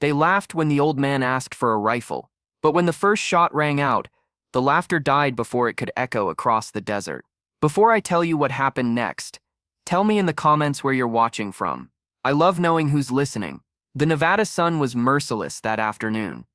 They laughed when the old man asked for a rifle. But when the first shot rang out, the laughter died before it could echo across the desert. Before I tell you what happened next, tell me in the comments where you're watching from. I love knowing who's listening. The Nevada sun was merciless that afternoon,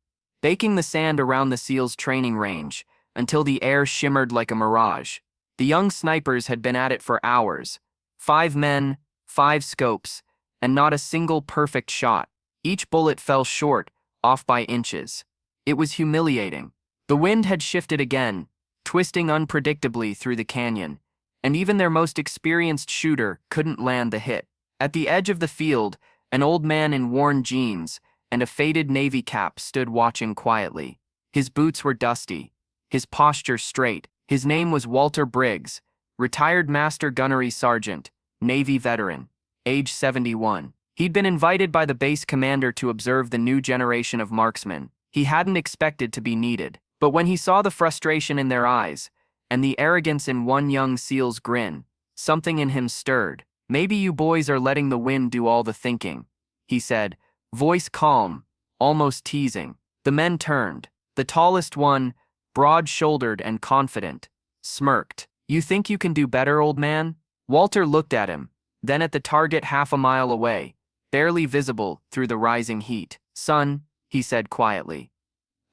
baking the sand around the SEALs training range until the air shimmered like a mirage. The young snipers had been at it for hours. 5 men, 5 scopes, and not a single perfect shot. Each bullet fell short, off by inches. It was humiliating. The wind had shifted again, twisting unpredictably through the canyon, and even their most experienced shooter couldn't land the hit. At the edge of the field, an old man in worn jeans and a faded navy cap stood watching quietly. His boots were dusty, his posture straight. His name was Walter Briggs, retired Master Gunnery Sergeant, Navy veteran, age 71. He'd been invited by the base commander to observe the new generation of marksmen. He hadn't expected to be needed, but when he saw the frustration in their eyes and the arrogance in one young SEAL's grin, something in him stirred. "Maybe you boys are letting the wind do all the thinking," he said, voice calm, almost teasing. The men turned. The tallest one, broad-shouldered and confident, smirked. "You think you can do better, old man?" Walter looked at him, then at the target half a mile away, barely visible through the rising heat. "Son," he said quietly,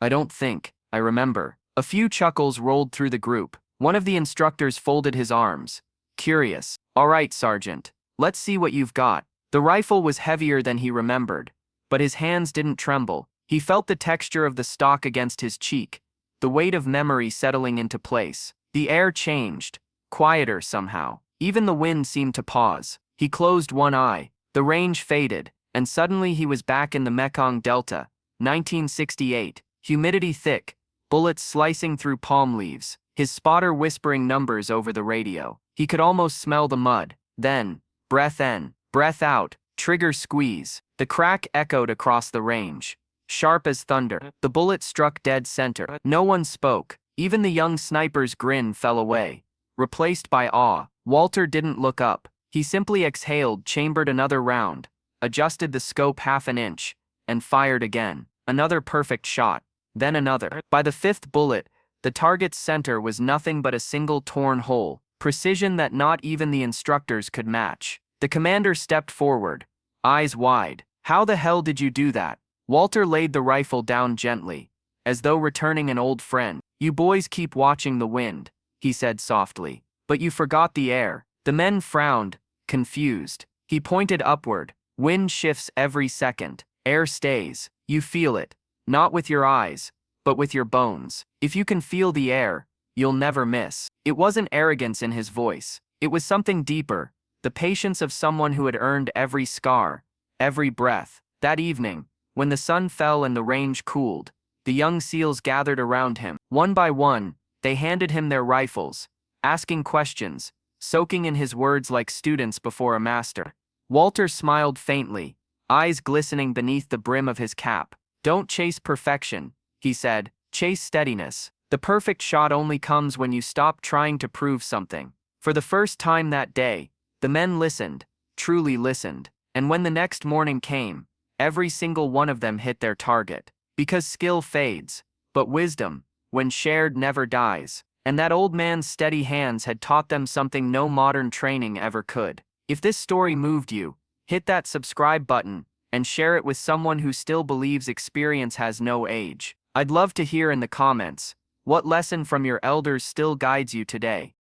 "I don't think I remember." A few chuckles rolled through the group. One of the instructors folded his arms, curious. "All right, Sergeant, let's see what you've got." The rifle was heavier than he remembered, but his hands didn't tremble. He felt the texture of the stock against his cheek, the weight of memory settling into place. The air changed, quieter somehow. Even the wind seemed to pause. He closed one eye. The range faded, and suddenly he was back in the Mekong Delta, 1968. Humidity thick, bullets slicing through palm leaves, his spotter whispering numbers over the radio. He could almost smell the mud. Then, breath in, breath out, trigger squeeze. The crack echoed across the range, sharp as thunder. The bullet struck dead center. No one spoke. Even the young sniper's grin fell away, replaced by awe. Walter didn't look up. He simply exhaled, chambered another round, adjusted the scope half an inch, and fired again. Another perfect shot, then another. By the 5th bullet, the target's center was nothing but a single torn hole, precision that not even the instructors could match. The commander stepped forward, eyes wide. "How the hell did you do that?" Walter laid the rifle down gently, as though returning an old friend. "You boys keep watching the wind," he said softly. "But you forgot the air." The men frowned, confused. He pointed upward. "Wind shifts every second. Air stays. You feel it, not with your eyes, but with your bones. If you can feel the air, you'll never miss." It wasn't arrogance in his voice. It was something deeper, the patience of someone who had earned every scar, every breath. That evening, when the sun fell and the range cooled, the young SEALs gathered around him. One by one, they handed him their rifles, asking questions, soaking in his words like students before a master. Walter smiled faintly, eyes glistening beneath the brim of his cap. "Don't chase perfection," he said. "Chase steadiness. The perfect shot only comes when you stop trying to prove something." For the first time that day, the men listened, truly listened. And when the next morning came, every single one of them hit their target. Because skill fades, but wisdom, when shared, never dies. And that old man's steady hands had taught them something no modern training ever could. If this story moved you, hit that subscribe button and share it with someone who still believes experience has no age. I'd love to hear in the comments, what lesson from your elders still guides you today?